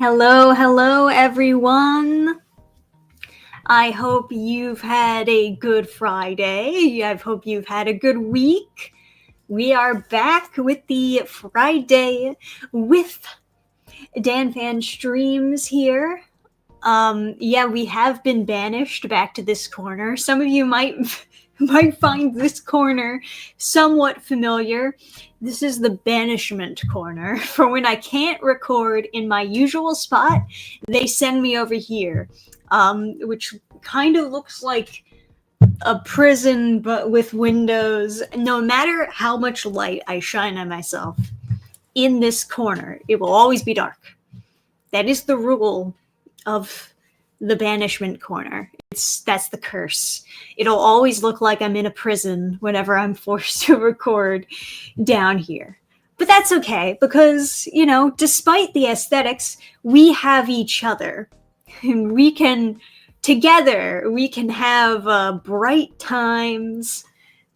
Hello, hello, everyone. I hope you've had a good Friday. I hope you've had a good week. We are back with the Friday with Dannphan streams here. We have been banished back to this corner. Some of you might find this corner somewhat familiar. This is the banishment corner. For when I can't record in my usual spot, they send me over here, which kind of looks like a prison but with windows. No matter how much light I shine on myself in this corner, it will always be dark. That is the rule of the banishment corner. That's the curse. It'll always look like I'm in a prison whenever I'm forced to record down here. But that's okay, because, despite the aesthetics, we have each other. And together, we can have bright times.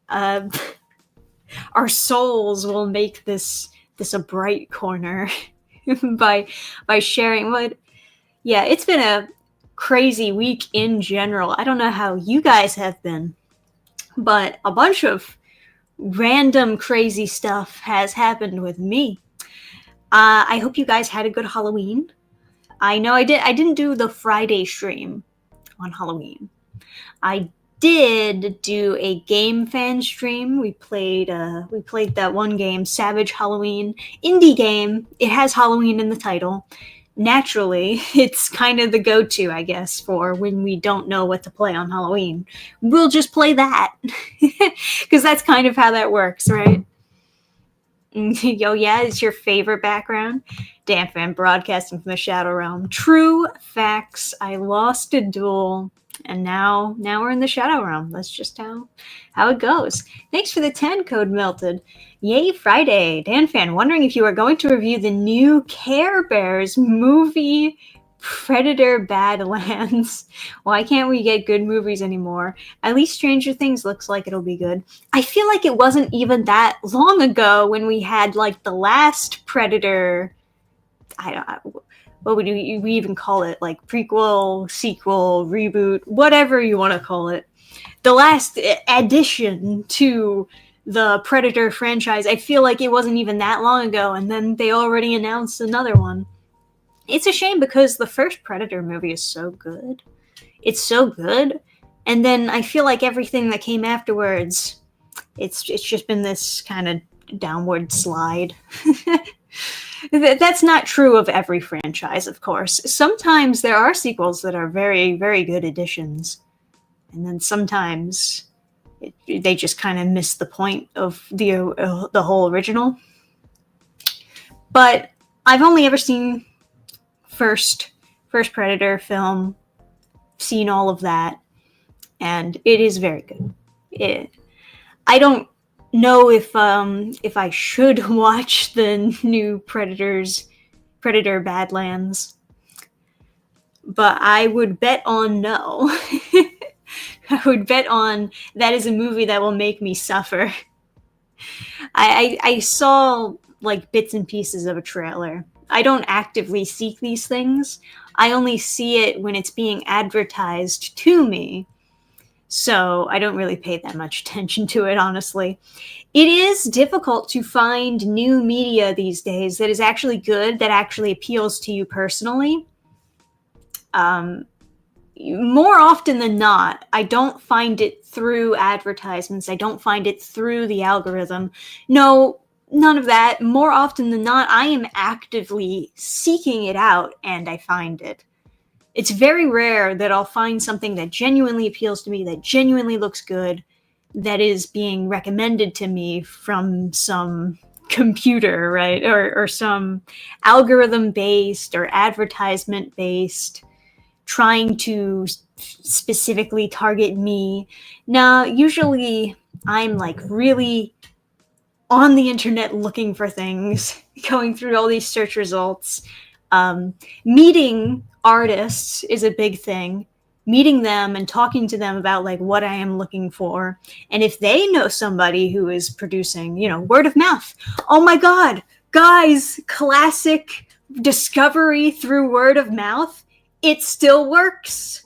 Our souls will make this a bright corner by sharing what. Yeah, it's been a crazy week in general. I don't know how you guys have been, but a bunch of random crazy stuff has happened with me. I hope you guys had a good Halloween. I know I didn't do the Friday stream on Halloween. I did do a game fan stream. We played that one game, Savage Halloween, indie game. It has Halloween in the title. Naturally, it's kind of the go-to, I guess, for when we don't know what to play on Halloween. We'll just play that, because that's kind of how that works, right? Yo, yeah, it's your favorite background? Dannphan broadcasting from the Shadow Realm. True facts. I lost a duel, and now we're in the Shadow Realm. That's just how it goes. Thanks for the 10 code, Melted. Yay, Friday. Dannphan, wondering if you are going to review the new Care Bears movie, Predator Badlands. Why can't we get good movies anymore? At least Stranger Things looks like it'll be good. I feel like it wasn't even that long ago when we had, the last Predator. What would we even call it? Prequel, sequel, reboot, whatever you want to call it. The last addition to the Predator franchise. I feel like it wasn't even that long ago, and then they already announced another one. It's a shame because the first Predator movie is so good. It's so good. And then I feel like everything that came afterwards, it's just been this kind of downward slide. That's not true of every franchise, of course. Sometimes there are sequels that are very, very good additions. And then sometimes they just kind of miss the point of the whole original. But I've only ever seen first Predator film, seen all of that, and it is very good. I don't know if I should watch the new Predator Badlands, but I would bet on no. I would bet on that is a movie that will make me suffer. I saw bits and pieces of a trailer. I don't actively seek these things. I only see it when it's being advertised to me. So I don't really pay that much attention to it, honestly. It is difficult to find new media these days that is actually good, that actually appeals to you personally. More often than not, I don't find it through advertisements. I don't find it through the algorithm. No, none of that. More often than not, I am actively seeking it out and I find it. It's very rare that I'll find something that genuinely appeals to me, that genuinely looks good, that is being recommended to me from some computer, right? Or some algorithm-based or advertisement-based, trying to specifically target me. Now, usually I'm really on the internet looking for things, going through all these search results. Meeting artists is a big thing. Meeting them and talking to them about what I am looking for. And if they know somebody who is producing, word of mouth. Oh my God, guys, classic discovery through word of mouth, it still works.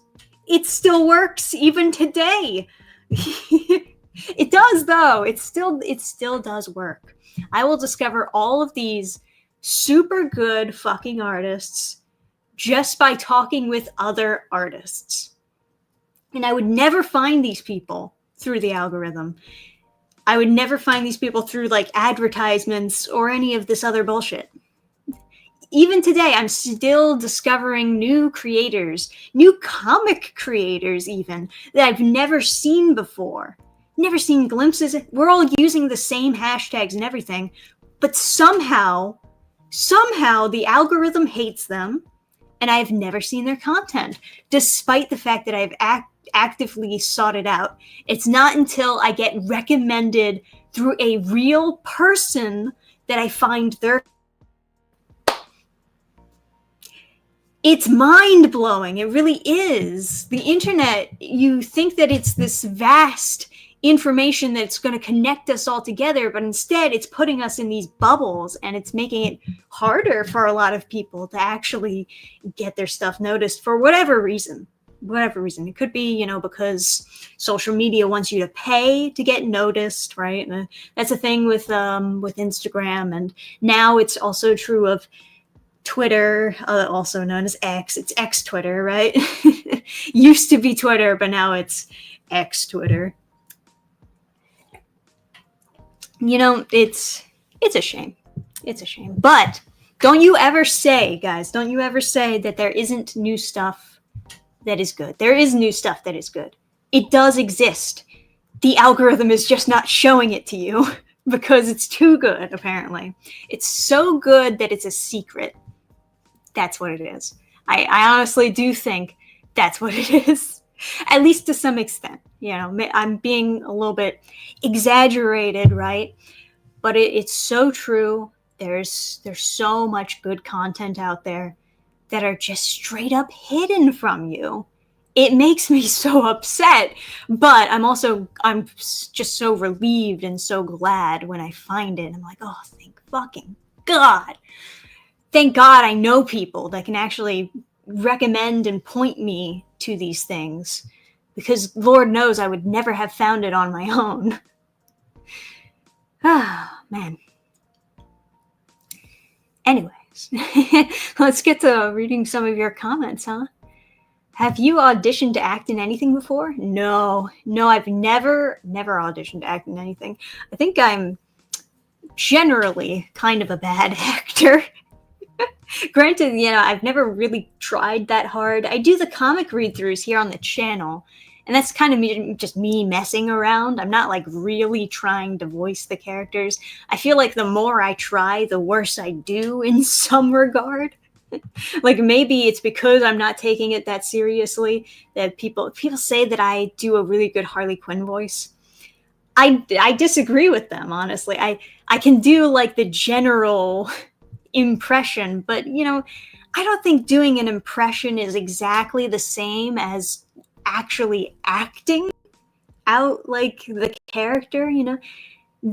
It still works even today. It does, though. It still does work. I will discover all of these super good fucking artists just by talking with other artists. And I would never find these people through the algorithm. I would never find these people through like advertisements or any of this other bullshit. Even today, I'm still discovering new creators, new comic creators even, that I've never seen before. Never seen glimpses. We're all using the same hashtags and everything, but somehow the algorithm hates them, and I have never seen their content, despite the fact that I've actively sought it out. It's not until I get recommended through a real person that I find their... It's mind-blowing. It really is. The internet, you think that it's this vast information that's going to connect us all together, but instead it's putting us in these bubbles, and it's making it harder for a lot of people to actually get their stuff noticed for whatever reason. It could be, because social media wants you to pay to get noticed, right? And that's a thing with Instagram, and now it's also true of Twitter, also known as X. It's X Twitter, right? Used to be Twitter, but now it's X Twitter. It's a shame. It's a shame. But don't you ever say, guys, that there isn't new stuff that is good. There is new stuff that is good. It does exist. The algorithm is just not showing it to you because it's too good, apparently. It's so good that it's a secret. That's what it is. I honestly do think that's what it is. At least to some extent. I'm being a little bit exaggerated, right? But it's so true. There's so much good content out there that are just straight up hidden from you. It makes me so upset, but I'm just so relieved and so glad when I find it. I'm like, oh, thank fucking God. Thank God I know people that can actually recommend and point me to these things, because Lord knows I would never have found it on my own. Ah, man. Anyways, let's get to reading some of your comments, huh? Have you auditioned to act in anything before? No, I've never auditioned to act in anything. I think I'm generally kind of a bad actor. Granted, I've never really tried that hard. I do the comic read-throughs here on the channel, and that's kind of just me messing around. I'm not like really trying to voice the characters. I feel like the more I try, the worse I do in some regard. Like maybe it's because I'm not taking it that seriously that people say that I do a really good Harley Quinn voice. I disagree with them, honestly. I can do like the general impression, but I don't think doing an impression is exactly the same as actually acting out like the character.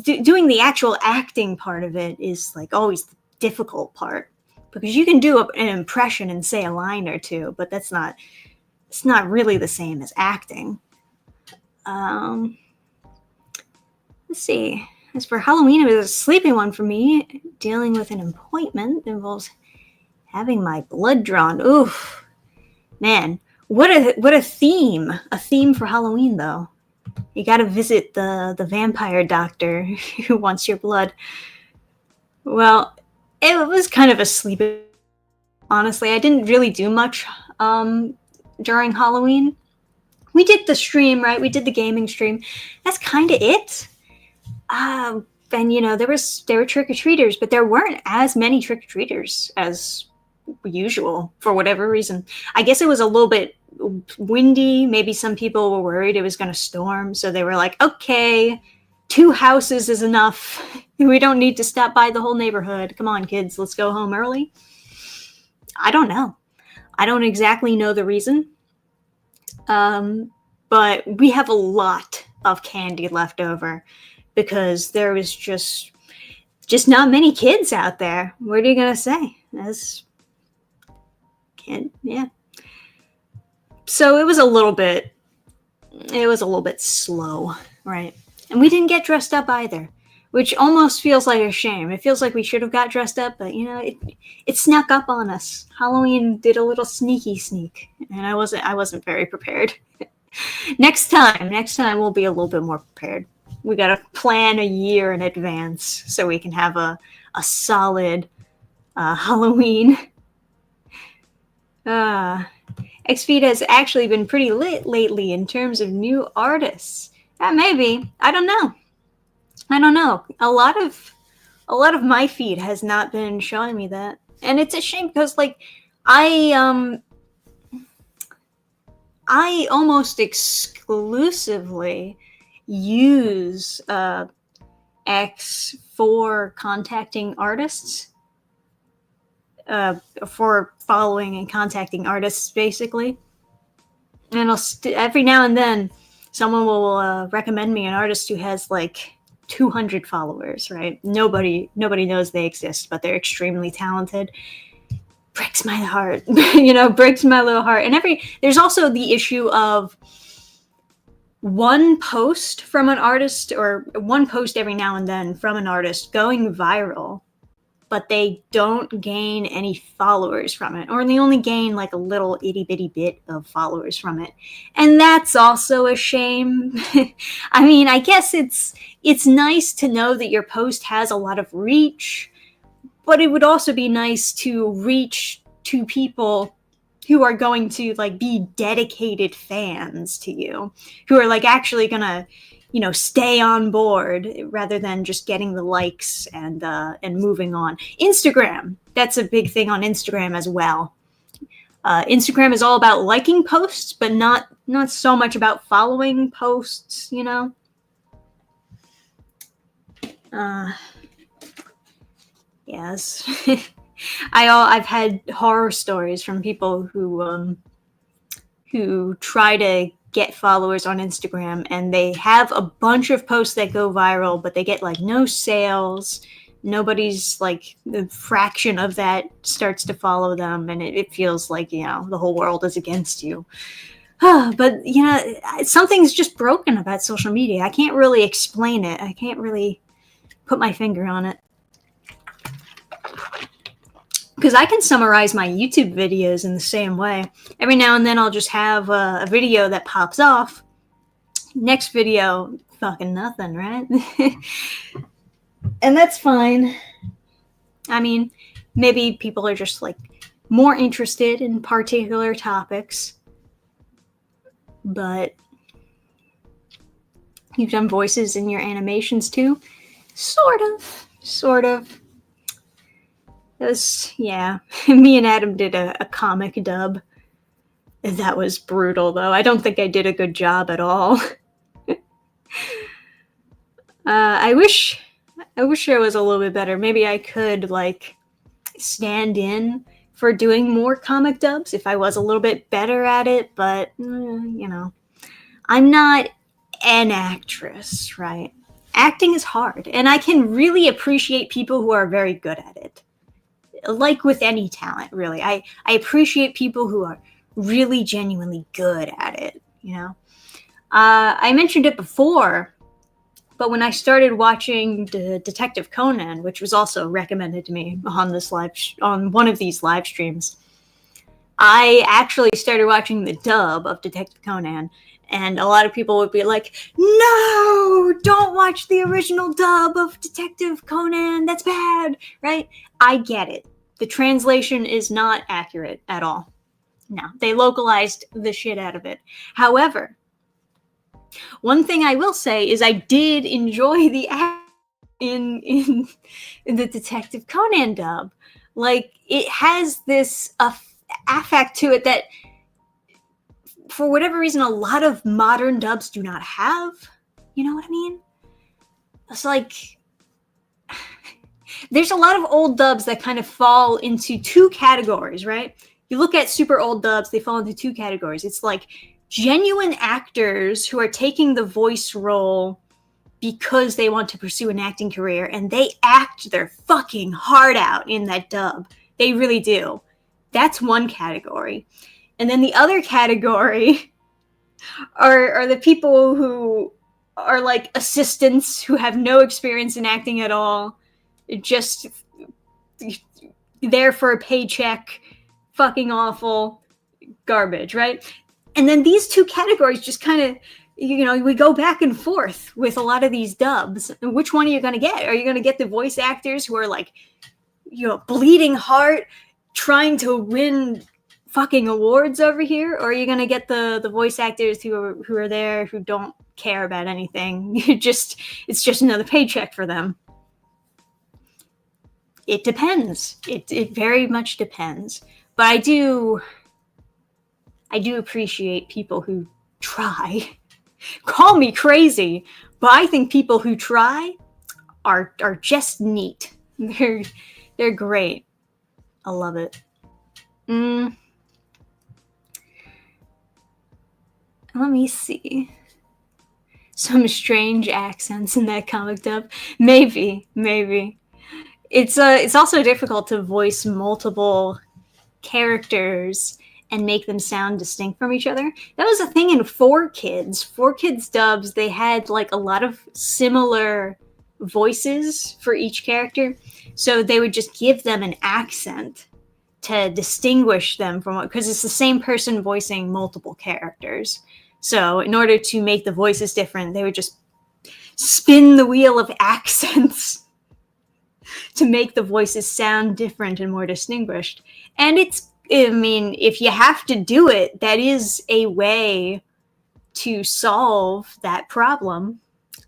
Doing the actual acting part of it is like always the difficult part, because you can do an impression and say a line or two, but it's not really the same as acting. Let's see. As for Halloween, it was a sleepy one for me. Dealing with an appointment involves having my blood drawn. Oof. Man, what a theme. A theme for Halloween, though. You gotta visit the vampire doctor who wants your blood. Well, it was kind of a sleepy... Honestly, I didn't really do much during Halloween. We did the stream, right? We did the gaming stream. That's kind of it. And there were trick-or-treaters, but there weren't as many trick-or-treaters as usual for whatever reason. I guess it was a little bit windy. Maybe some people were worried it was going to storm, so they were like, okay, 2 houses is enough. We don't need to stop by the whole neighborhood. Come on, kids, let's go home early. I don't know. I don't exactly know the reason. But we have a lot of candy left over, because there was just not many kids out there. What are you going to say? Yeah. So it was a little bit slow, right? And we didn't get dressed up either, which almost feels like a shame. It feels like we should have got dressed up, but it snuck up on us. Halloween did a little sneaky sneak, and I wasn't very prepared. Next time we'll be a little bit more prepared. We gotta plan a year in advance so we can have a solid Halloween. Xfeed has actually been pretty lit lately in terms of new artists. Maybe. I don't know. A lot of my feed has not been showing me that, and it's a shame because I almost exclusively use X for contacting artists. For following and contacting artists, basically. And every now and then, someone will recommend me an artist who has 200 followers, right? Nobody knows they exist, but they're extremely talented. Breaks my heart, breaks my little heart. And there's also the issue of one post from an artist, or one post every now and then from an artist going viral, but they don't gain any followers from it, or they only gain a little itty bitty bit of followers from it. And that's also a shame. I mean, I guess it's nice to know that your post has a lot of reach, but it would also be nice to reach to people who are going to be dedicated fans to you, who are actually gonna stay on board rather than just getting the likes and moving on. Instagram, that's a big thing on Instagram as well. Instagram is all about liking posts, but not so much about following posts, Yes. I've had horror stories from people who try to get followers on Instagram, and they have a bunch of posts that go viral, but they get no sales. Nobody's the fraction of that starts to follow them, and it feels like the whole world is against you. But something's just broken about social media. I can't really explain it. I can't really put my finger on it. Because I can summarize my YouTube videos in the same way. Every now and then I'll just have a video that pops off. Next video, fucking nothing, right? And that's fine. I mean, maybe people are just more interested in particular topics. But you've done voices in your animations too? Sort of. Yeah, me and Adam did a comic dub. That was brutal, though. I don't think I did a good job at all. I wish I was a little bit better. Maybe I could stand in for doing more comic dubs if I was a little bit better at it. But I'm not an actress, right? Acting is hard, and I can really appreciate people who are very good at it. Like with any talent, really. I appreciate people who are really genuinely good at it, I mentioned it before, but when I started watching Detective Conan, which was also recommended to me on one of these live streams, I actually started watching the dub of Detective Conan, and a lot of people would be like, no, don't watch the original dub of Detective Conan, that's bad, right? I get it. The translation is not accurate at all. No, they localized the shit out of it. However, one thing I will say is I did enjoy the act in the Detective Conan dub. It has this affect to it that, for whatever reason, a lot of modern dubs do not have. You know what I mean? It's there's a lot of old dubs that kind of fall into two categories, right? You look at super old dubs, they fall into two categories. It's genuine actors who are taking the voice role because they want to pursue an acting career, and they act their fucking heart out in that dub. They really do. That's one category. And then the other category are the people who are like assistants who have no experience in acting at all, just there for a paycheck, fucking awful garbage, right? And then these two categories just kind of, we go back and forth with a lot of these dubs. And which one are you going to get? Are you going to get the voice actors who are like, bleeding heart, trying to win fucking awards over here? Or are you going to get the voice actors who are there, who don't care about anything? It's just another paycheck for them. It depends. It very much depends. But I do appreciate people who try. Call me crazy, but I think people who try are just neat. They're great. I love it. Let me see. Some strange accents in that comic dub. Maybe. It's also difficult to voice multiple characters and make them sound distinct from each other. That was a thing in 4Kids. 4Kids dubs, they had like a lot of similar voices for each character. So they would just give them an accent to distinguish them from because it's the same person voicing multiple characters. So in order to make the voices different, they would just spin the wheel of accents to make the voices sound different and more distinguished. And if you have to do it, that is a way to solve that problem.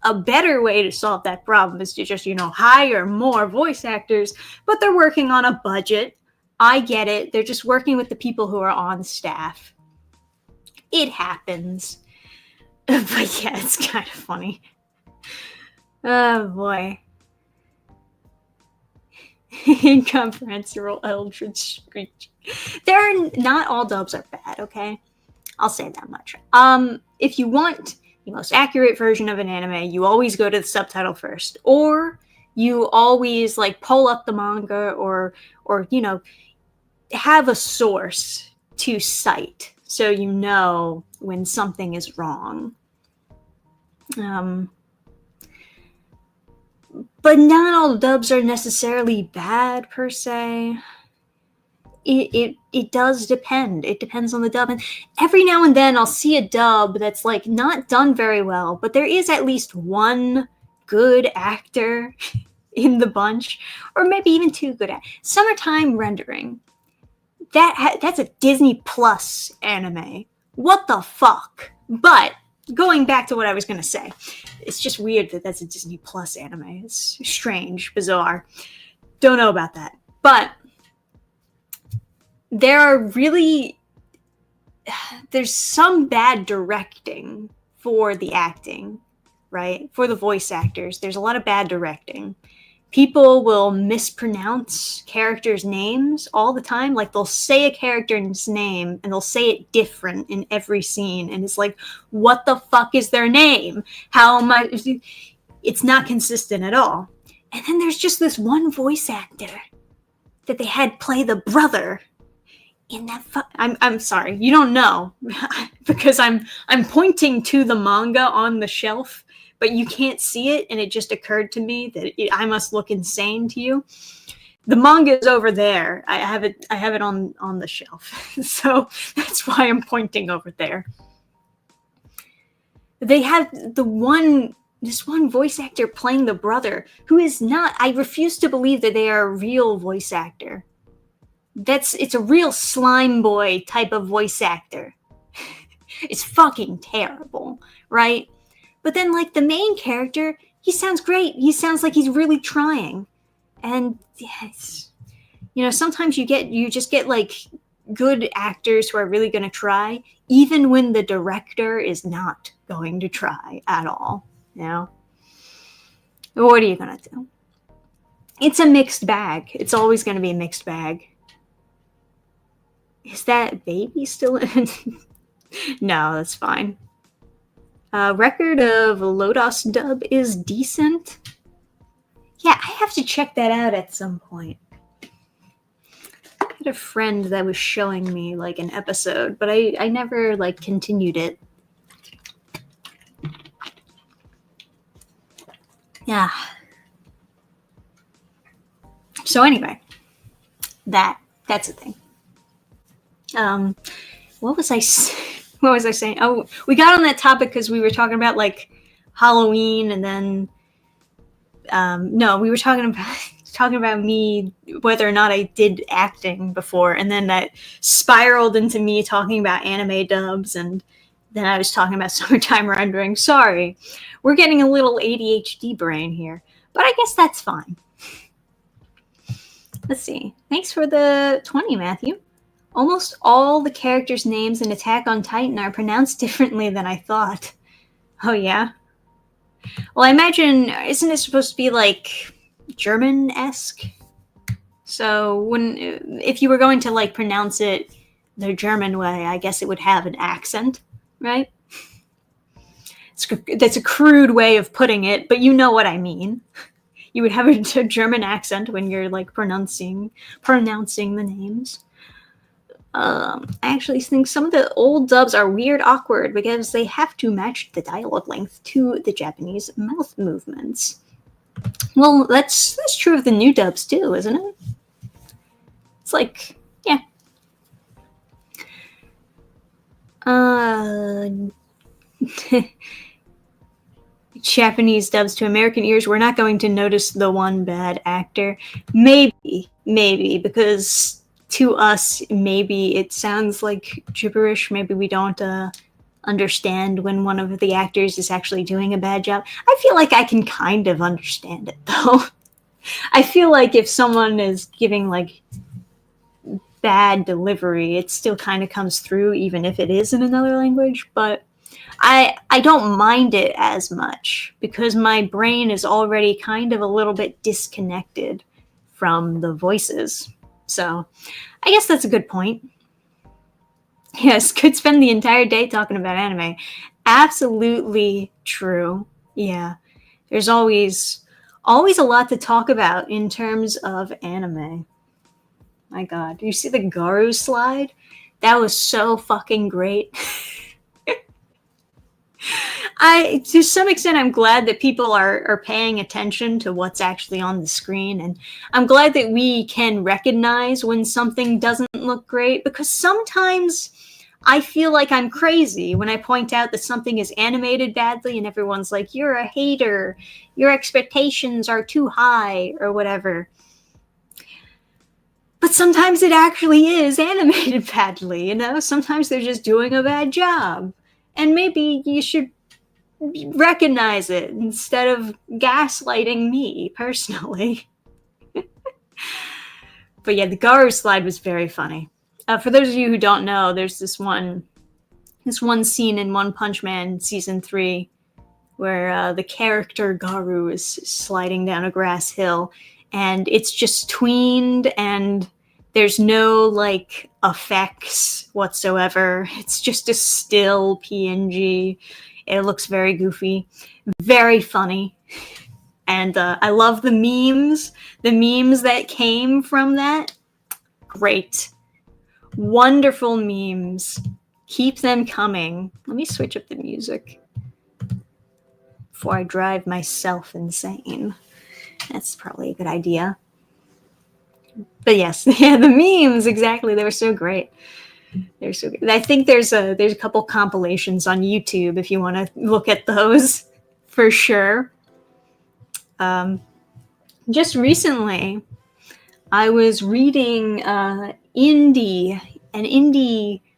A better way to solve that problem is to just, hire more voice actors, but they're working on a budget. I get it. They're just working with the people who are on staff. It happens. But yeah, it's kind of funny. Oh boy. Incomprehensible eldritch screech. Not all dubs are bad, okay? I'll say that much. If you want the most accurate version of an anime, you always go to the subtitle first, or you always like pull up the manga, or have a source to cite so you know when something is wrong. But not all dubs are necessarily bad per se. It does depend. It depends on the dub. And every now and then I'll see a dub that's like not done very well, but there is at least one good actor in the bunch, or maybe even two good actors. Summertime Rendering. That's a Disney Plus anime. What the fuck? But going back to what I was going to say, it's just weird that that's a Disney Plus anime. It's strange, bizarre. Don't know about that. But there's some bad directing for the acting, right? For the voice actors, there's a lot of bad directing. People will mispronounce characters' names all the time. Like they'll say a character's name and they'll say it different in every scene. And it's like, what the fuck is their name? How am I? It's not consistent at all. And then there's just this one voice actor that they had play the brother in that. I'm sorry, you don't know because I'm pointing to the manga on the shelf. But you can't see it, and it just occurred to me that I must look insane to you. The manga is over there. I have it on the shelf, so that's why I'm pointing over there. They have this one voice actor playing the brother, who is not. I refuse to believe that they are a real voice actor. It's a real slime boy type of voice actor. It's fucking terrible, right? But then, like, the main character, he sounds great. He sounds like he's really trying. And, yes, sometimes you just get, like, good actors who are really going to try, even when the director is not going to try at all, What are you going to do? It's a mixed bag. It's always going to be a mixed bag. Is that baby still in? No, that's fine. Record of Lodos dub is decent. Yeah, I have to check that out at some point. had a friend that was showing me like an episode, but I never like continued it. Yeah. So anyway, that's a thing. What was I saying? Oh, we got on that topic because we were talking about like Halloween, and then no, we were talking about me, whether or not I did acting before, and then that spiraled into me talking about anime dubs, and then I was talking about Summertime Rendering. Sorry, we're getting a little ADHD brain here, but I guess that's fine. Let's see. Thanks for the 20, Matthew. Almost all the characters' names in Attack on Titan are pronounced differently than I thought. Oh, yeah? Well, I imagine, isn't it supposed to be like German-esque? So if you were going to like pronounce it the German way, I guess it would have an accent, right? That's a crude way of putting it, but you know what I mean. You would have a German accent when you're like pronouncing the names. I actually think some of the old dubs are weird awkward because they have to match the dialogue length to the Japanese mouth movements. Well, that's true of the new dubs too, isn't it? It's like, yeah. Japanese dubs to American ears, we're not going to notice the one bad actor. Maybe, because to us, maybe it sounds like gibberish. Maybe we don't understand when one of the actors is actually doing a bad job. I feel like I can kind of understand it, though. I feel like if someone is giving, like, bad delivery, it still kind of comes through, even if it is in another language, but I don't mind it as much because my brain is already kind of a little bit disconnected from the voices. So I guess that's a good point. Yes, could spend the entire day talking about anime. Absolutely true. Yeah. There's always a lot to talk about in terms of anime. My God. You see the Garu slide? That was so fucking great. To some extent, I'm glad that people are paying attention to what's actually on the screen, and I'm glad that we can recognize when something doesn't look great, because sometimes I feel like I'm crazy when I point out that something is animated badly and everyone's like, you're a hater, your expectations are too high, or whatever. But sometimes it actually is animated badly, you know? Sometimes they're just doing a bad job. And maybe you should recognize it instead of gaslighting me personally. But yeah, the Garu slide was very funny. For those of you who don't know, there's this one scene in One Punch Man season 3 where the character Garu is sliding down a grass hill, and it's just tweened, and there's no like effects whatsoever. It's just a still PNG. It looks very goofy, very funny. And I love the memes that came from that. Great. Wonderful memes. Keep them coming. Let me switch up the music before I drive myself insane. That's probably a good idea. But yes, yeah, the memes, exactly. They were so great. They're so good. I think there's a couple compilations on YouTube if you want to look at those, for sure. Just recently, I was reading an indie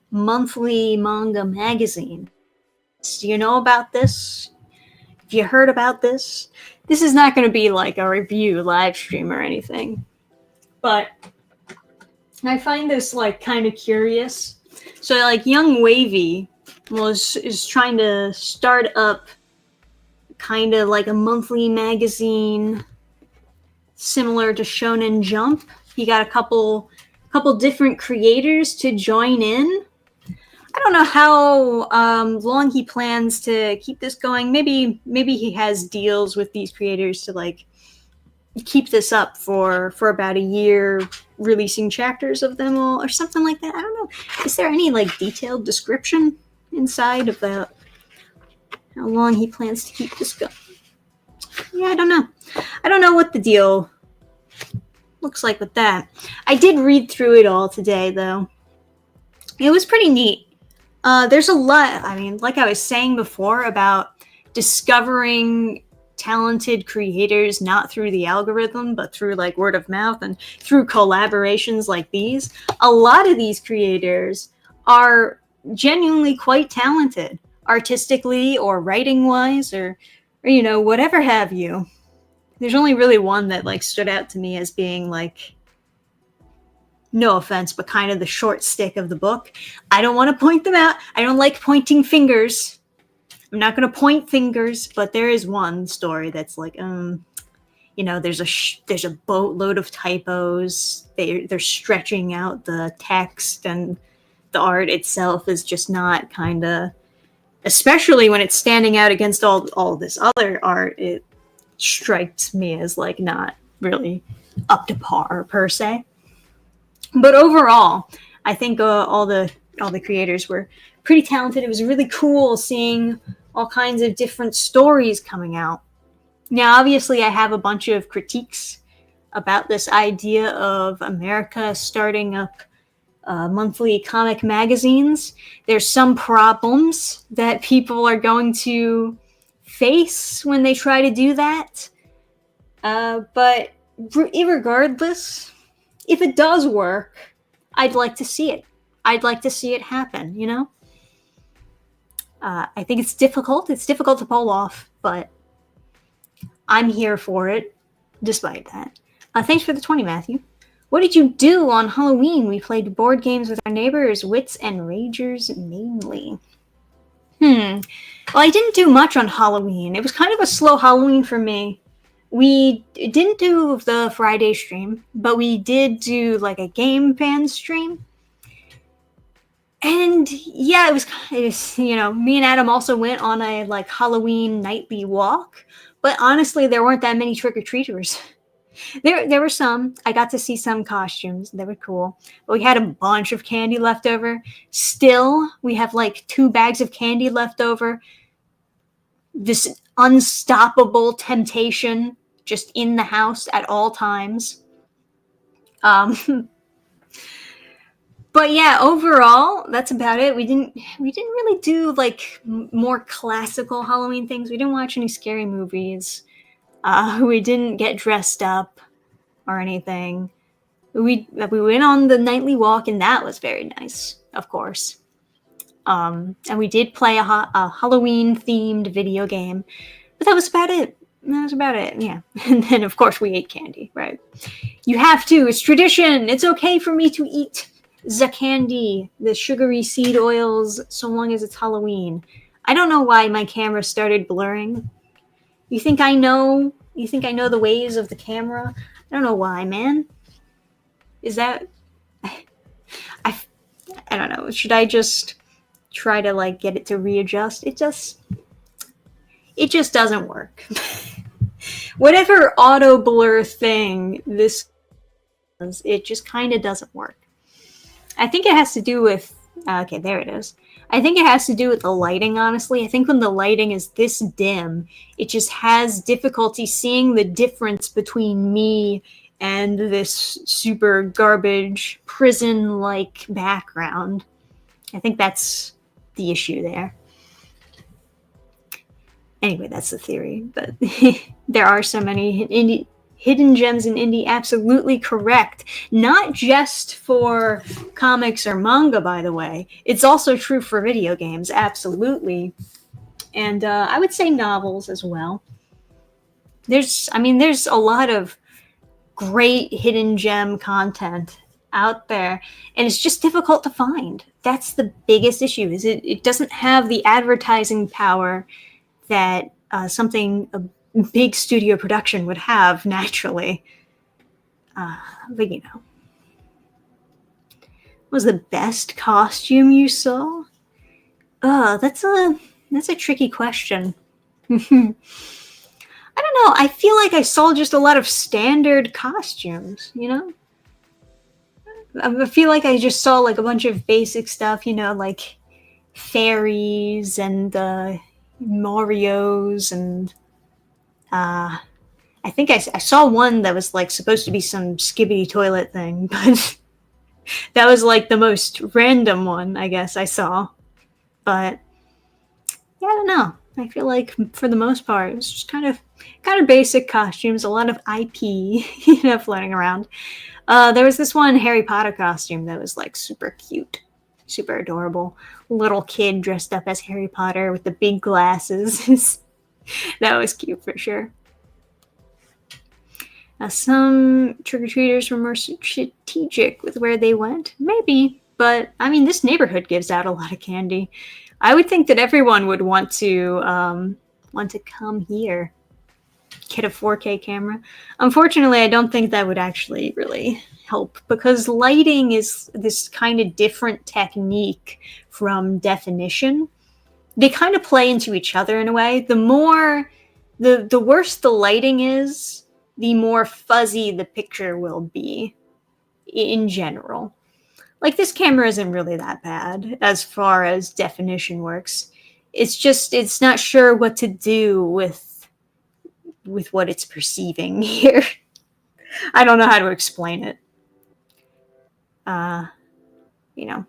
monthly manga magazine. Do you know about this? Have you heard about this? This is not going to be like a review live stream or anything, but I find this like kind of curious. So like Young Wavy is trying to start up kind of like a monthly magazine similar to Shonen Jump. He got a couple different creators to join in. I don't know how long he plans to keep this going. Maybe he has deals with these creators to like keep this up for about a year, releasing chapters of them all or something like that. I don't know. Is there any like detailed description inside about how long he plans to keep this going? Yeah, I don't know. I don't know what the deal looks like with that. I did read through it all today, though. It was pretty neat. There's a lot, I mean, like I was saying before about discovering talented creators, not through the algorithm, but through like word of mouth and through collaborations like these. A lot of these creators are genuinely quite talented, artistically or writing wise, or you know, whatever have you. There's only really one that like stood out to me as being like, no offense, but kind of the short stick of the book. I don't want to point them out. I don't like pointing fingers. I'm not going to point fingers, but there is one story that's like, you know, there's a boatload of typos. They're stretching out the text, and the art itself is just not kind of, especially when it's standing out against all this other art. It strikes me as like not really up to par per se. But overall, I think all the creators were pretty talented. It was really cool seeing all kinds of different stories coming out. Now, obviously, I have a bunch of critiques about this idea of America starting up monthly comic magazines. There's some problems that people are going to face when they try to do that. But irregardless, if it does work, I'd like to see it. I'd like to see it happen, you know? I think it's difficult. It's difficult to pull off, but I'm here for it, despite that. Thanks for the 20, Matthew. What did you do on Halloween? We played board games with our neighbors, Wits and Ragers mainly. Well, I didn't do much on Halloween. It was kind of a slow Halloween for me. We didn't do the Friday stream, but we did do like a Dannphan stream. And yeah, it was, you know, me and Adam also went on a like Halloween nightly walk. But honestly, there weren't that many trick-or-treaters. There were some. I got to see some costumes. They were cool. But we had a bunch of candy left over. Still, we have like 2 bags of candy left over. This unstoppable temptation just in the house at all times. But yeah, overall, that's about it. We didn't really do like more classical Halloween things. We didn't watch any scary movies. We didn't get dressed up or anything. We went on the nightly walk, and that was very nice, of course. And we did play a Halloween-themed video game, but that was about it. Yeah. And then, of course, we ate candy, right? You have to. It's tradition. It's okay for me to eat the candy, the sugary seed oils, so long as it's Halloween. I don't know why my camera started blurring. You think I know? You think I know the ways of the camera? I don't know why, man. Is that... I don't know. Should I just try to, like, get it to readjust? It just doesn't work. Whatever auto blur thing this does, it just kind of doesn't work. I think it has to do with... okay, there it is. I think it has to do with the lighting, honestly. I think when the lighting is this dim, it just has difficulty seeing the difference between me and this super garbage prison-like background. I think that's the issue there. Anyway, that's the theory. But there are so many hidden gems in indie. Absolutely correct. Not just for comics or manga, by the way. It's also true for video games. Absolutely. And I would say novels as well. There's a lot of great hidden gem content out there, and it's just difficult to find. That's the biggest issue, is it doesn't have the advertising power that something a big studio production would have naturally. But you know, what was the best costume you saw? That's a tricky question. I don't know. I feel like I saw just a lot of standard costumes, you know? I feel like I just saw like a bunch of basic stuff, you know, like fairies and Marios and I think I saw one that was like supposed to be some skibbity toilet thing, but that was like the most random one I guess I saw. But yeah, I don't know. I feel like for the most part, it was just kind of basic costumes, a lot of IP, you know, floating around. There was this one Harry Potter costume that was like super cute, super adorable. Little kid dressed up as Harry Potter with the big glasses. That was cute for sure. Some trick-or-treaters were more strategic with where they went. Maybe. But, I mean, this neighborhood gives out a lot of candy. I would think that everyone would want to come here. Get a 4K camera. Unfortunately, I don't think that would actually really help because lighting is this kind of different technique from definition. They kind of play into each other in a way. The worse the lighting is, the more fuzzy the picture will be in general. Like, this camera isn't really that bad as far as definition works. It's just, it's not sure what to do with what it's perceiving here. I don't know how to explain it. You know.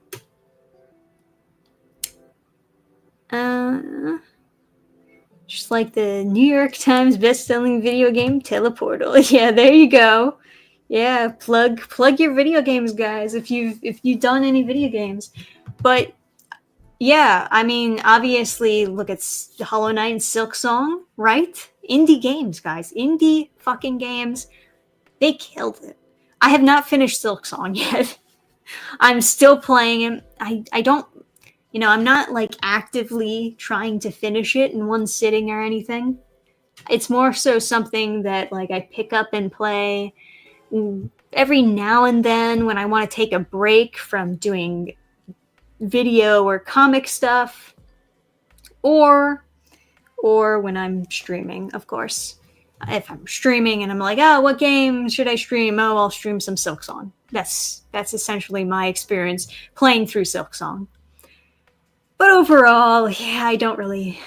Just like the New York Times best-selling video game Teleportal. Yeah, there you go. Yeah, plug your video games, guys, if you've done any video games. But yeah, I mean, obviously, look at Hollow Knight and Silk Song, right? Indie games, guys. Indie fucking games. They killed it. I have not finished Silk Song yet. I'm still playing it. I don't, you know, I'm not like actively trying to finish it in one sitting or anything. It's more so something that like I pick up and play every now and then when I want to take a break from doing video or comic stuff, or when I'm streaming, of course. If I'm streaming and I'm like, oh, what game should I stream? Oh, I'll stream some Silksong. That's essentially my experience playing through Silksong. But overall, yeah, I don't really.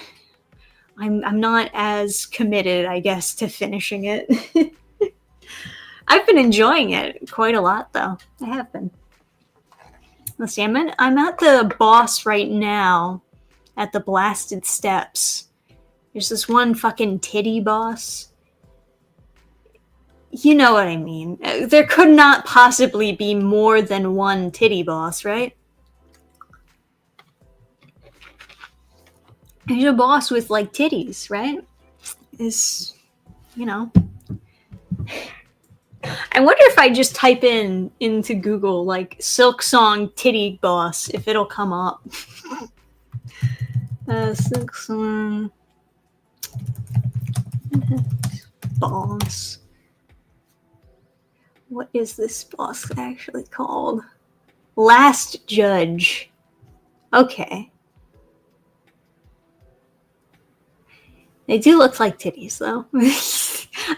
I'm not as committed, I guess, to finishing it. I've been enjoying it quite a lot, though. I have been. Let's see, I'm at the boss right now, at the Blasted Steps. There's this one fucking titty boss. You know what I mean. There could not possibly be more than one titty boss, right? There's a boss with, like, titties, right? Is, you know. I wonder if I just type into Google, like, Silksong titty boss, if it'll come up. Silksong boss. What is this boss actually called? Last Judge. Okay. They do look like titties, though.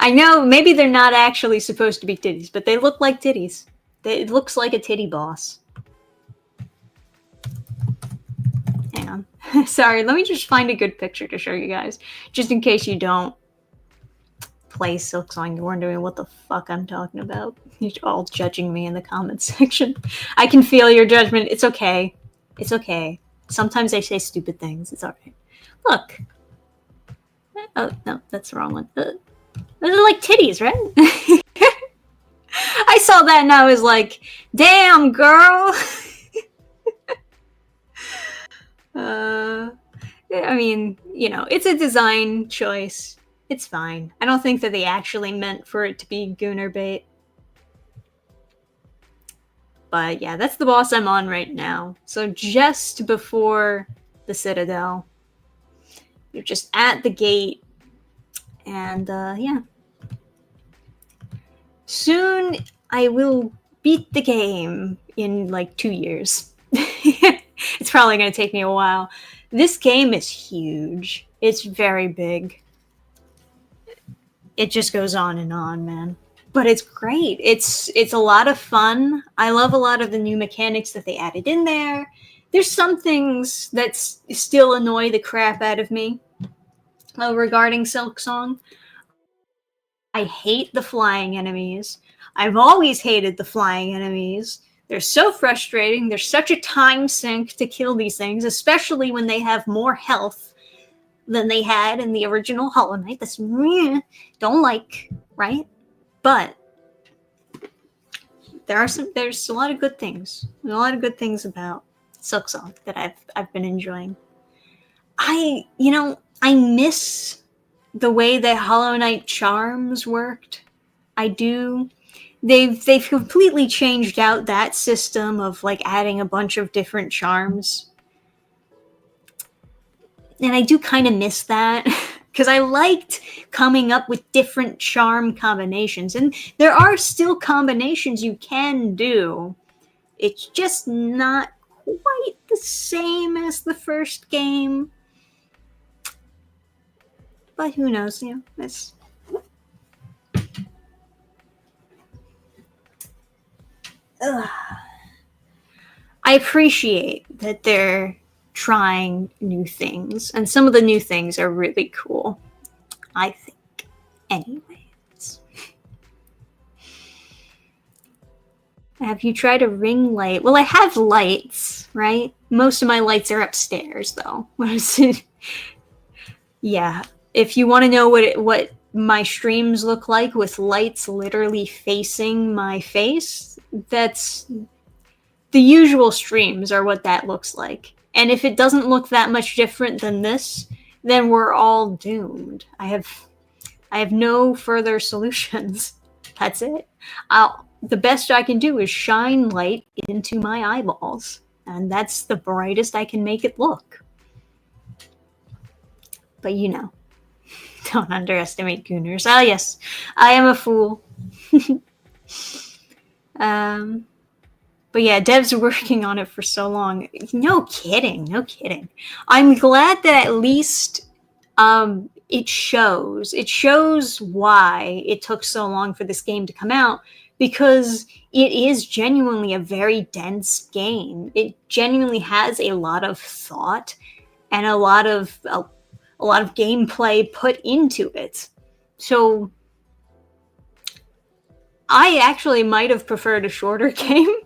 I know, maybe they're not actually supposed to be titties, but they look like titties. It looks like a titty boss. Hang on. Sorry, let me just find a good picture to show you guys, just in case you don't play Silksong. You're wondering what the fuck I'm talking about. You're all judging me in the comments section. I can feel your judgment. It's okay. It's okay. Sometimes I say stupid things. It's alright. Look. Oh, no, that's the wrong one. Those are like titties, right? I saw that and I was like, damn, girl! I mean, you know, it's a design choice. It's fine. I don't think that they actually meant for it to be Gooner bait. But yeah, that's the boss I'm on right now. So just before the Citadel. You're just at the gate. And yeah. Soon I will beat the game in like 2 years. It's probably going to take me a while. This game is huge. It's very big. It just goes on and on, man. but it's great. It's a lot of fun. I love a lot of the new mechanics that they added in there. There's some things that still annoy the crap out of me regarding Silksong. I hate the flying enemies. I've always hated the flying enemies. They're so frustrating. There's such a time sink to kill these things, especially when they have more health than they had in the original Hollow Knight. That's don't like, right? But there's a lot of good things. A lot of good things about Silksong that I've been enjoying. I miss the way that Hollow Knight charms worked. I do. They've completely changed out that system of like adding a bunch of different charms. And I do kind of miss that because I liked coming up with different charm combinations. And there are still combinations you can do. It's just not quite the same as the first game. But who knows, that's... I appreciate that they're trying new things, and some of the new things are really cool, I think. Anyways. Have you tried a ring light? Well, I have lights, right? Most of my lights are upstairs, though. Yeah. If you want to know what my streams look like with lights literally facing my face, that's the usual streams are what that looks like. And if it doesn't look that much different than this, then we're all doomed. I have no further solutions. That's it. The best I can do is shine light into my eyeballs, and that's the brightest I can make it look. But don't underestimate Gooners. Ah, yes, I am a fool. But yeah, devs working on it for so long. No kidding. I'm glad that at least it shows. It shows why it took so long for this game to come out, because it is genuinely a very dense game. It genuinely has a lot of thought and a lot of gameplay put into it. So I actually might have preferred a shorter game.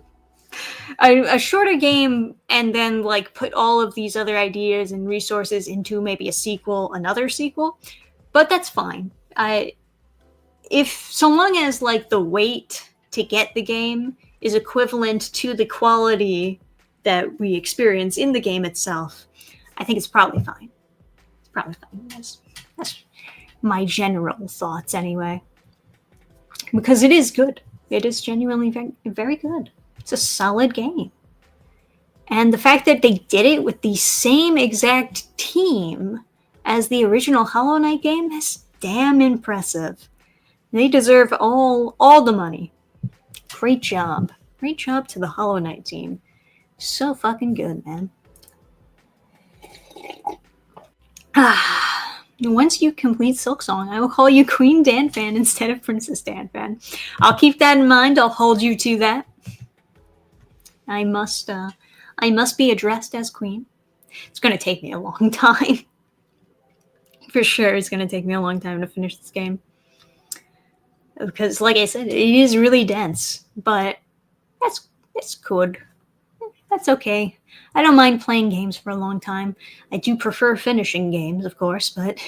A shorter game, and then like put all of these other ideas and resources into maybe another sequel. But that's fine. So long as like the wait to get the game is equivalent to the quality that we experience in the game itself, I think it's probably fine. That's my general thoughts anyway. Because it is good. It is genuinely very, very good. It's a solid game. And the fact that they did it with the same exact team as the original Hollow Knight game is damn impressive. They deserve all the money. Great job. Great job to the Hollow Knight team. So fucking good, man. Once you complete Silksong, I will call you Queen Dannphan instead of Princess Dannphan. I'll keep that in mind. I'll hold you to that. I must be addressed as queen. It's going to take me a long time. For sure, it's going to take me a long time to finish this game. Because, like I said, it is really dense. But that's good. That's okay. I don't mind playing games for a long time. I do prefer finishing games, of course, but...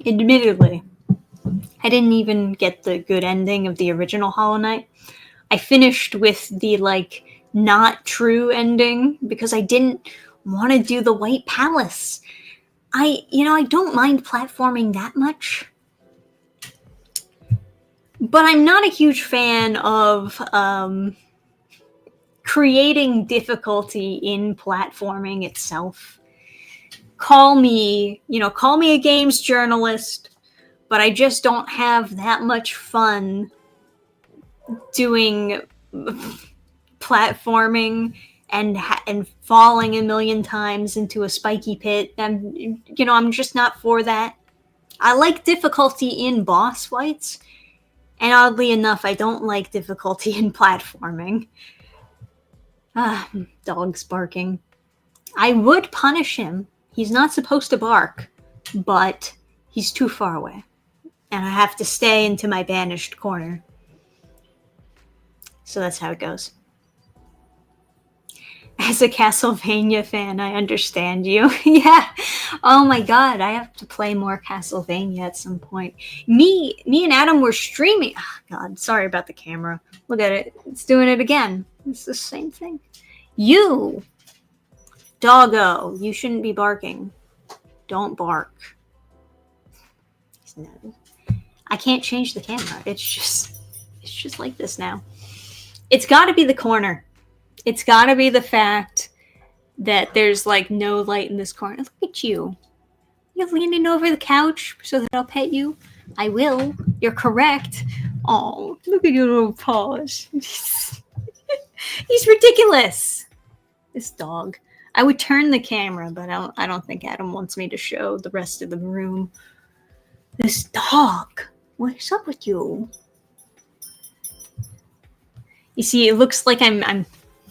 Admittedly, I didn't even get the good ending of the original Hollow Knight. I finished with the, not true ending because I didn't want to do the White Palace. I don't mind platforming that much. But I'm not a huge fan of creating difficulty in platforming itself. Call me a games journalist, but I just don't have that much fun doing platforming and falling a million times into a spiky pit. And I'm just not for that. I like difficulty in boss fights, and oddly enough, I don't like difficulty in platforming. Dog's barking. I would punish him. He's not supposed to bark, but he's too far away, and I have to stay into my banished corner. So that's how it goes. As a Castlevania fan, I understand you. Yeah. Oh my god, I have to play more Castlevania at some point. Me and Adam were streaming. Oh god, sorry about the camera. Look at it. It's doing it again. It's the same thing. You, doggo, you shouldn't be barking. Don't bark. No. I can't change the camera. It's just like this now. It's got to be the corner. It's got to be the fact that there's like no light in this corner. Look at you. You're leaning over the couch so that I'll pet you. I will. You're correct. Oh, look at your little paws. He's ridiculous. This dog. I would turn the camera, but I don't think Adam wants me to show the rest of the room. This dog. What's up with you? You see, it looks like I'm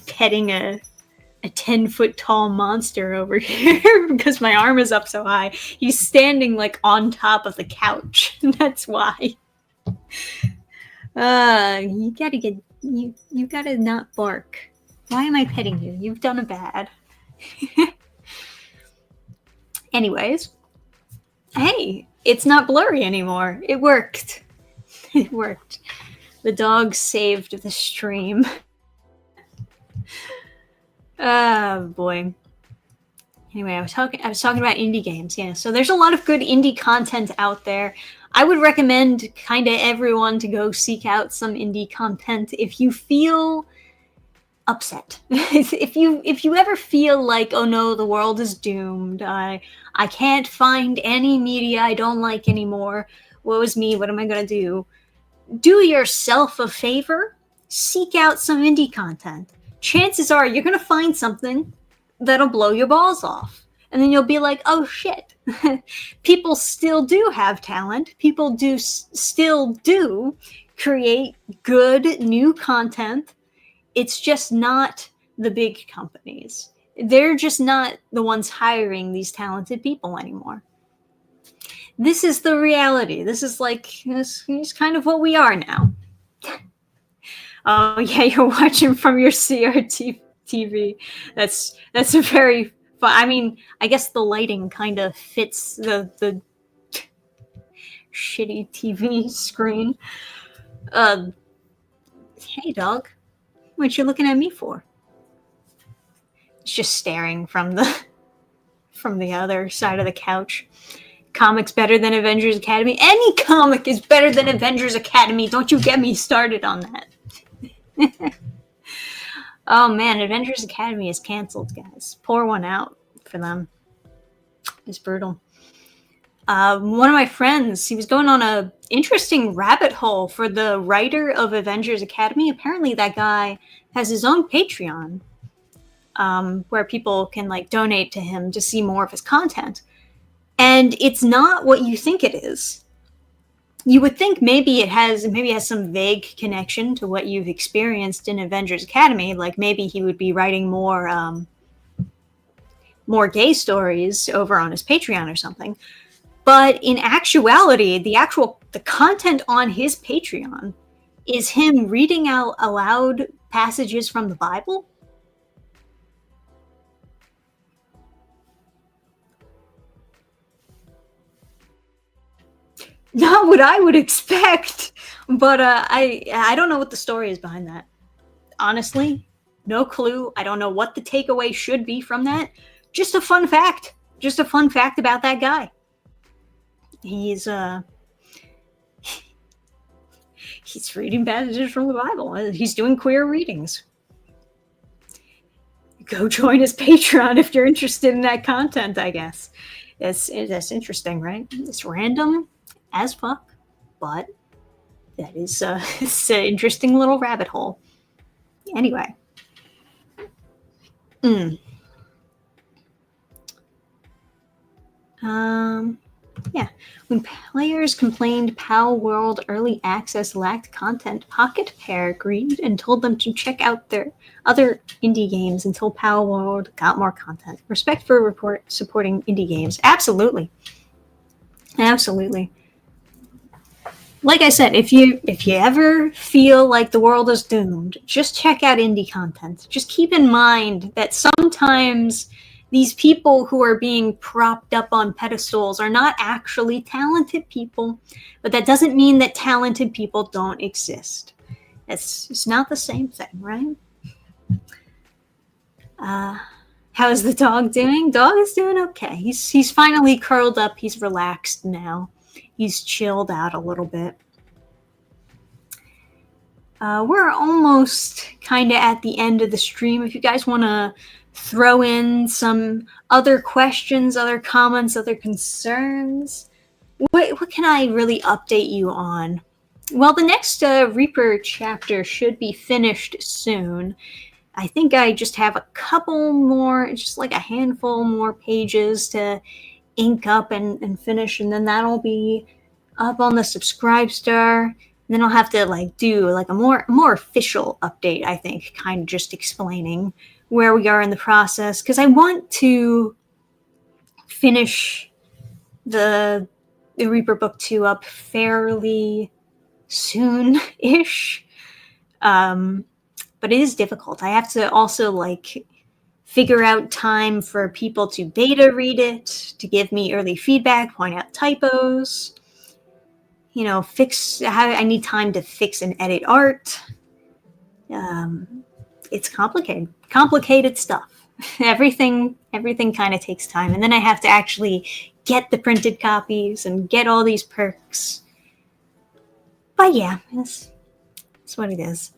petting a 10-foot tall monster over here because my arm is up so high. He's standing like on top of the couch. That's why. You gotta not bark. Why am I petting you? You've done a bad. Anyways. Hey, it's not blurry anymore. It worked. It worked. The dog saved the stream. Oh boy. Anyway, I was talking about indie games. Yeah, so there's a lot of good indie content out there. I would recommend kind of everyone to go seek out some indie content if you feel upset. if you ever feel like, oh no, the world is doomed. I can't find any media I don't like anymore. Woe is me. What am I gonna do? Do yourself a favor. Seek out some indie content. Chances are you're gonna find something that'll blow your balls off. And then you'll be like, oh shit. People still do have talent. People still do create good new content. It's just not the big companies. They're just not the ones hiring these talented people anymore. This is the reality. This is kind of what we are now. Oh yeah, you're watching from your CRT TV. That's a very fun. I mean, I guess the lighting kind of fits the shitty TV screen. Hey dog, what you looking at me for? It's just staring from the other side of the couch. Comics better than Avengers Academy? Any comic is better than Avengers Academy. Don't you get me started on that. Oh man, Avengers Academy is canceled, guys. Pour one out for them. It's brutal. One of my friends, he was going on a interesting rabbit hole for the writer of Avengers Academy. Apparently that guy has his own Patreon, where people can like donate to him to see more of his content. And it's not what you think it is. You would think maybe it has some vague connection to what you've experienced in Avengers Academy. Like maybe he would be writing more gay stories over on his Patreon or something. But in actuality, the content on his Patreon is him reading out aloud passages from the Bible. Not what I would expect, but I don't know what the story is behind that. Honestly, no clue. I don't know what the takeaway should be from that. Just a fun fact. Just a fun fact about that guy. He's reading passages from the Bible. He's doing queer readings. Go join his Patreon if you're interested in that content, I guess. That's interesting, right? It's random as fuck, but that is it's an interesting little rabbit hole. Anyway, Mm. Yeah. When players complained PAL World Early Access lacked content, Pocket Pair agreed and told them to check out their other indie games until PAL World got more content. Respect for supporting indie games. Absolutely. Absolutely. Like I said, if you ever feel like the world is doomed, just check out indie content. Just keep in mind that sometimes these people who are being propped up on pedestals are not actually talented people, but that doesn't mean that talented people don't exist. It's not the same thing, right? How's the dog doing? Dog is doing okay. He's finally curled up. He's relaxed now. He's chilled out a little bit. We're almost kind of at the end of the stream. If you guys want to throw in some other questions, other comments, other concerns, what can I really update you on? Well, the next Reaper chapter should be finished soon. I think I just have a couple more, just like a handful more pages to ink up and finish, and then that'll be up on the Subscribestar. And then I'll have to like do like a more official update, I think, kind of just explaining where we are in the process, because I want to finish the Reaper Book 2 up fairly soon-ish. But it is difficult. I have to also like figure out time for people to beta read it, to give me early feedback, point out typos, you know, I need time to fix and edit art. It's complicated stuff. everything kind of takes time, and then I have to actually get the printed copies and get all these perks. But yeah, that's what it is.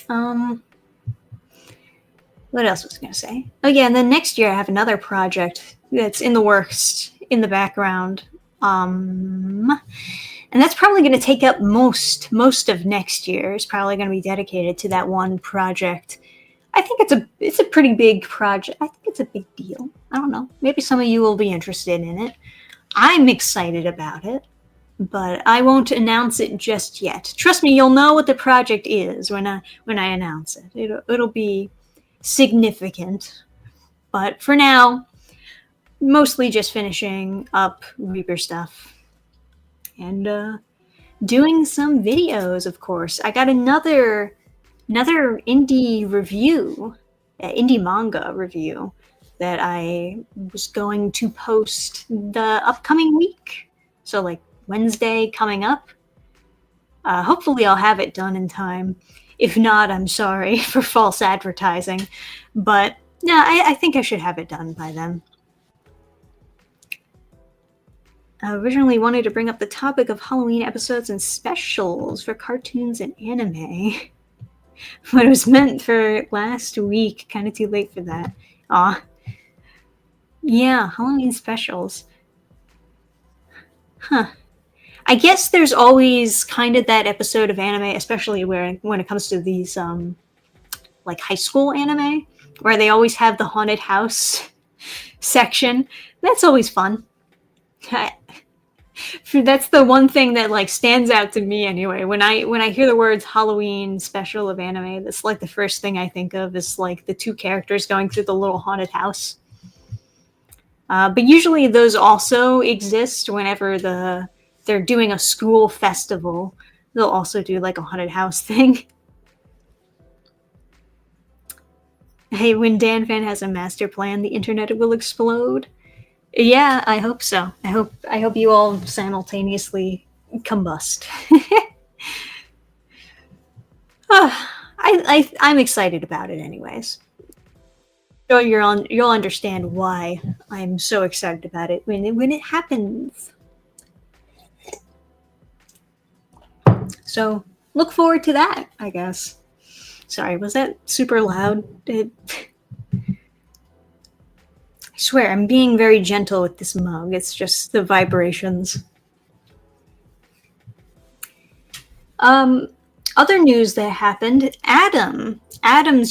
What else was I going to say? Oh yeah, and then next year I have another project that's in the works, in the background. And that's probably going to take up most of next year. Is probably going to be dedicated to that one project. I think it's a pretty big project. I think it's a big deal. I don't know. Maybe some of you will be interested in it. I'm excited about it, but I won't announce it just yet. Trust me, you'll know what the project is when I announce it. It'll be significant. But for now, mostly just finishing up Reaper stuff. And doing some videos, of course. I got another indie review, indie manga review, that I was going to post the upcoming week. So like Wednesday coming up. Hopefully I'll have it done in time. If not, I'm sorry for false advertising. But yeah, I think I should have it done by then. I originally wanted to bring up the topic of Halloween episodes and specials for cartoons and anime. But it was meant for last week. Kind of too late for that. Aw. Yeah, Halloween specials. Huh. I guess there's always kind of that episode of anime, especially when it comes to these like high school anime, where they always have the haunted house section. That's always fun. That's the one thing that like stands out to me anyway. When I hear the words Halloween special of anime, that's like the first thing I think of is like the two characters going through the little haunted house. But usually those also exist whenever they're doing a school festival. They'll also do like a haunted house thing. Hey, when Dannphan has a master plan, the internet will explode. Yeah, I hope so. I hope you all simultaneously combust. I'm excited about it anyways. So you'll understand why I'm so excited about it when it happens. So look forward to that, I guess. Sorry, was that super loud? I swear, I'm being very gentle with this mug. It's just the vibrations. Other news that happened, Adam's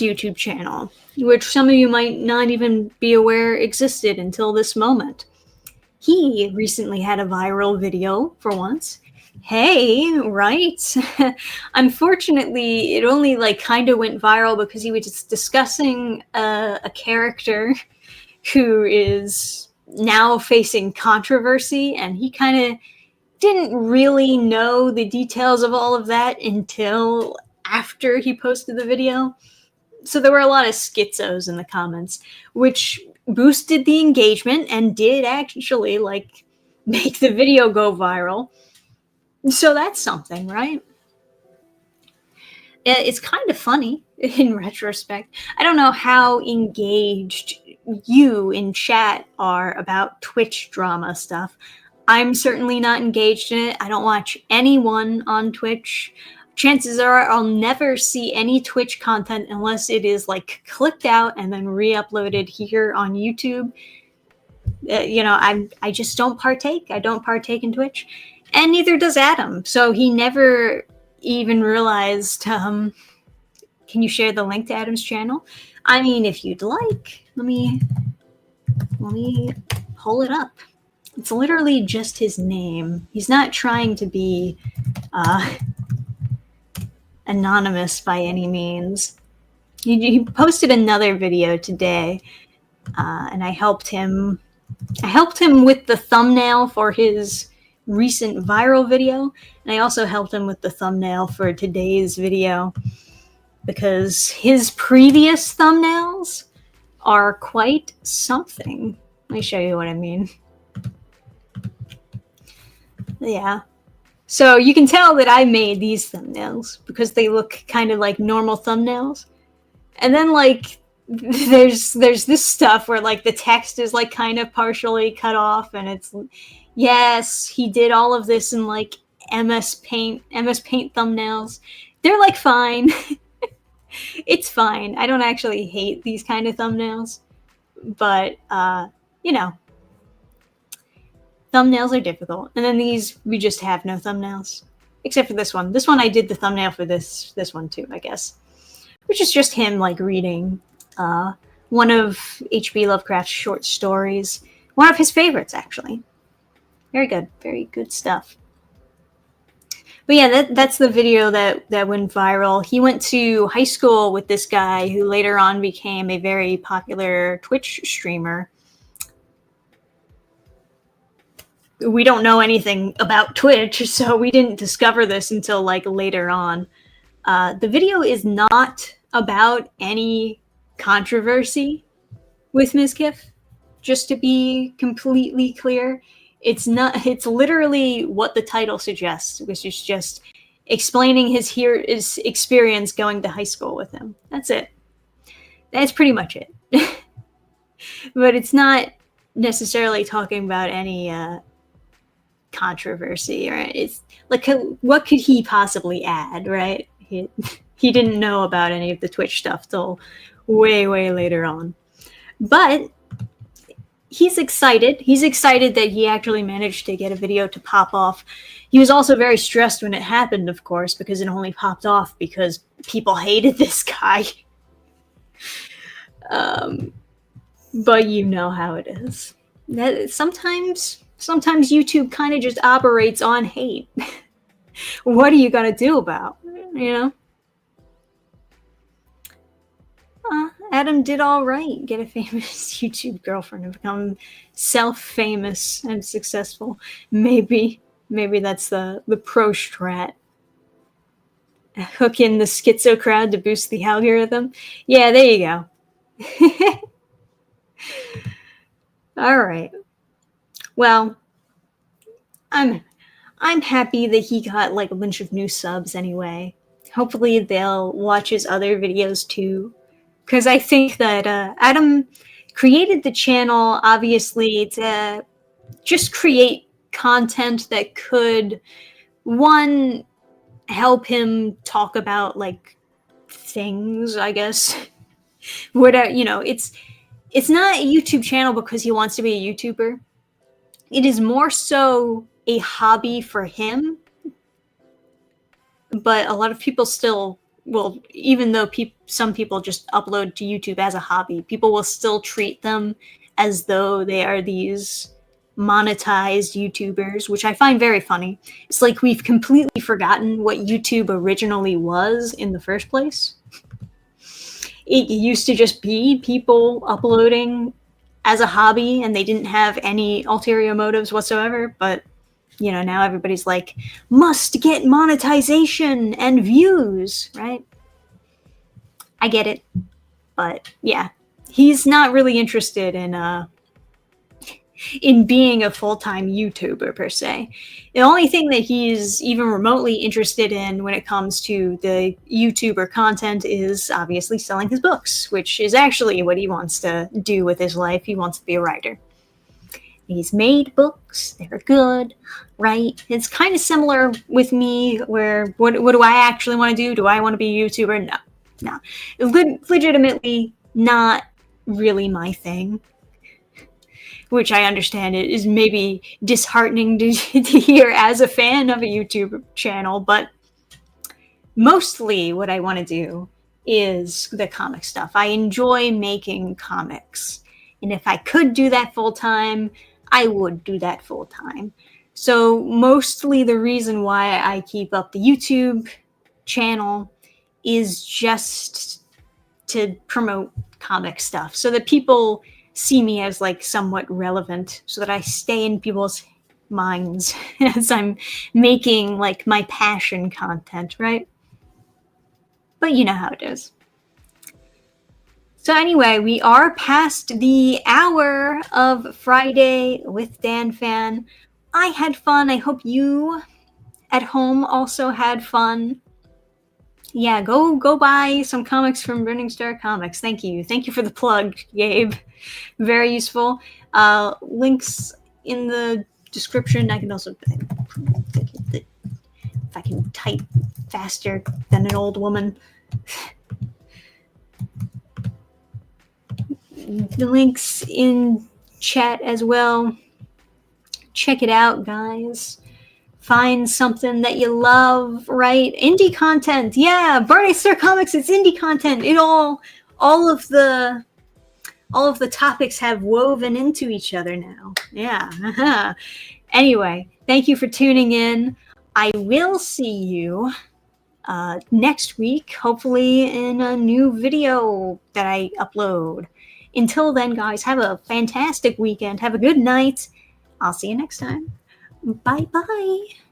YouTube channel, which some of you might not even be aware existed until this moment. He recently had a viral video for once. Hey, right? Unfortunately, it only like kind of went viral because he was just discussing a character who is now facing controversy, and he kind of didn't really know the details of all of that until after he posted the video. So there were a lot of schizos in the comments, which boosted the engagement and did actually like make the video go viral. So that's something, right? It's kind of funny in retrospect. I don't know how engaged you in chat are about Twitch drama stuff. I'm certainly not engaged in it. I don't watch anyone on Twitch. Chances are I'll never see any Twitch content unless it is like clipped out and then re-uploaded here on YouTube. I just don't partake. I don't partake in Twitch, and neither does Adam. So he never even realized. Can you share the link to Adam's channel? I mean, if you'd like, let me pull it up. It's literally just his name. He's not trying to be anonymous by any means. He posted another video today, and I helped him with the thumbnail for his recent viral video, and I also helped him with the thumbnail for today's video because his previous thumbnails are quite something. Let me show you what I mean. Yeah. So you can tell that I made these thumbnails because they look kind of like normal thumbnails. And then like there's this stuff where like the text is like kind of partially cut off, and it's yes, he did all of this in like MS Paint thumbnails. They're like fine. It's fine. I don't actually hate these kind of thumbnails, but thumbnails are difficult. And then these, we just have no thumbnails. Except for this one. This one I did the thumbnail for this one too, I guess. Which is just him like reading one of H.P. Lovecraft's short stories. One of his favorites, actually. Very good. Very good stuff. But yeah, that's the video that went viral. He went to high school with this guy who later on became a very popular Twitch streamer. We don't know anything about Twitch, so we didn't discover this until like later on. The video is not about any controversy with Mizkif, just to be completely clear. It's not. It's literally what the title suggests, which is just explaining his experience going to high school with him. That's it. That's pretty much it. But it's not necessarily talking about any controversy, or it's like what could he possibly add, right? He didn't know about any of the Twitch stuff till way later on, but he's excited that he actually managed to get a video to pop off. He was also very stressed when it happened, of course, because it only popped off because people hated this guy. But you know how it is. That sometimes YouTube kind of just operates on hate. What are you gonna do about it, Adam did all right. Get a famous YouTube girlfriend and become self-famous and successful. Maybe that's the pro strat. Hook in the schizo crowd to boost the algorithm. Yeah, there you go. All right. Well, I'm happy that he got like a bunch of new subs anyway. Hopefully they'll watch his other videos too. Because I think that Adam created the channel, obviously, to just create content that could, one, help him talk about, like, things, I guess. Whatever, it's not a YouTube channel because he wants to be a YouTuber. It is more so a hobby for him. but a lot of people still will, even though some people just upload to YouTube as a hobby, people will still treat them as though they are these monetized YouTubers, which I find very funny. It's like we've completely forgotten what YouTube originally was in the first place. It used to just be people uploading as a hobby, and they didn't have any ulterior motives whatsoever, but you know, now everybody's like, must get monetization and views, right? I get it. But yeah, he's not really interested in being a full-time YouTuber per se. The only thing that he's even remotely interested in when it comes to the YouTuber content is obviously selling his books, which is actually what he wants to do with his life. He wants to be a writer. He's made books. They're good, right? It's kind of similar with me where what do I actually want to do? Do I want to be a YouTuber? No. Legitimately not really my thing, which I understand it is maybe disheartening to hear as a fan of a YouTube channel, but mostly what I want to do is the comic stuff. I enjoy making comics. And if I could do that full time, I would do that full time. So mostly the reason why I keep up the YouTube channel is just to promote comic stuff so that people see me as like somewhat relevant, so that I stay in people's minds as I'm making like my passion content, right? But you know how it is. So anyway, we are past the hour of Friday with Dannphan. I had fun. I hope you at home also had fun. Yeah, go buy some comics from Burning Star Comics. Thank you for the plug, Gabe. Very useful. Links in the description. I can also, if I can type faster than an old woman. The links in chat as well. Check it out, guys. Find something that you love, right? Indie content. Yeah, Burning Star Comics, it's indie content. It all of the topics have woven into each other now. Yeah. Anyway, thank you for tuning in. I will see you next week, hopefully in a new video that I upload. Until then, guys, have a fantastic weekend. Have a good night. I'll see you next time. Bye-bye.